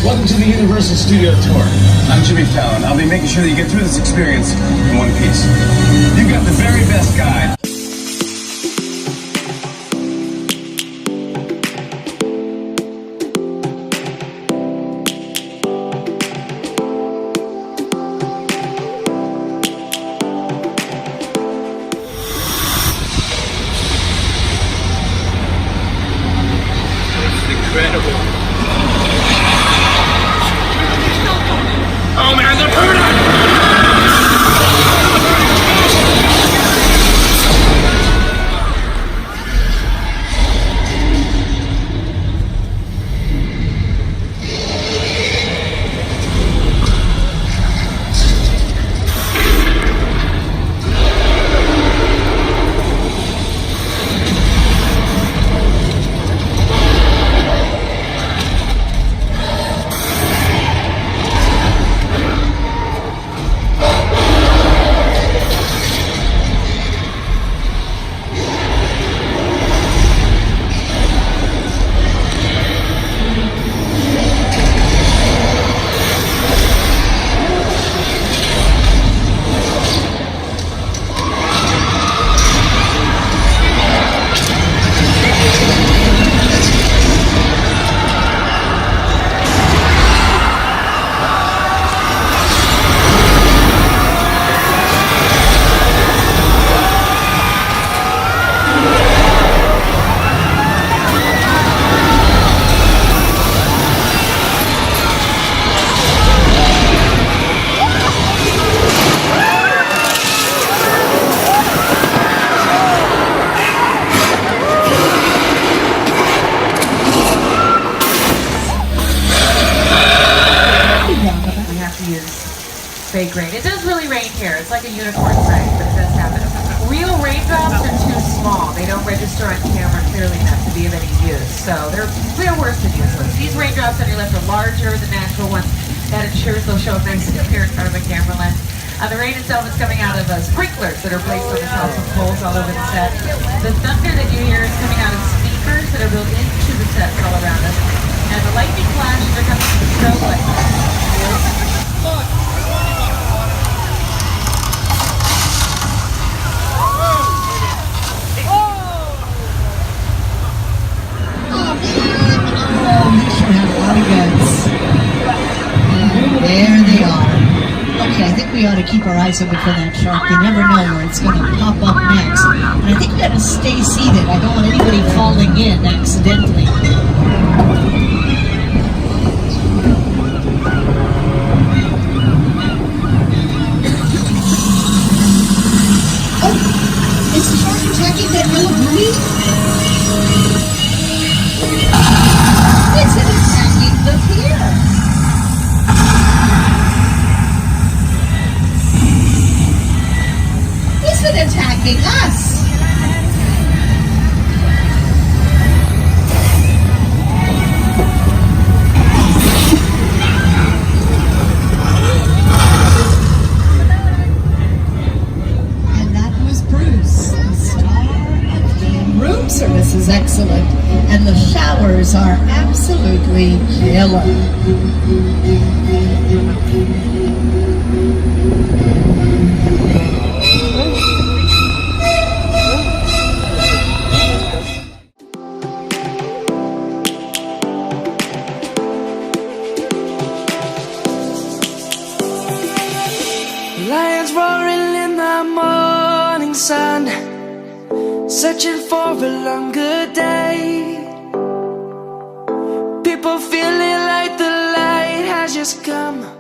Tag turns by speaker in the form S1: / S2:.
S1: Welcome to the Universal Studio Tour. I'm Jimmy Fallon. I'll be making sure that you get through this experience in one piece. You've got the very best guide.
S2: Incredible. Oh man, they're hurting!
S3: Fake rain. It does really rain here. It's like a unicorn sight, but it does happen. Real raindrops are too small. They don't register on camera clearly enough to be of any use. So they're worse than useless. These raindrops on your left are larger than natural ones. That ensures they'll show up nice and clear in front of a camera lens. The rain itself is coming out of sprinklers that are placed on the tops of poles all over the set. The thunder that you hear is coming out of speakers that are built into the sets all around us. And the lightning flashes are coming from strobe lights.
S4: There they are. Okay, I think we ought to keep our eyes open for that shark. You never know where it's going to pop up next. And I think we got to stay seated. I don't want anybody falling in accidentally. Oh, is the shark attacking that yellow buoy? Is it attacking the pier? Is it attacking us? And that was Bruce, the star of the room service is excellent, and the showers are absolutely killer.
S5: Lions roaring in the morning sun, searching for a longer day. People feeling like the light has just come.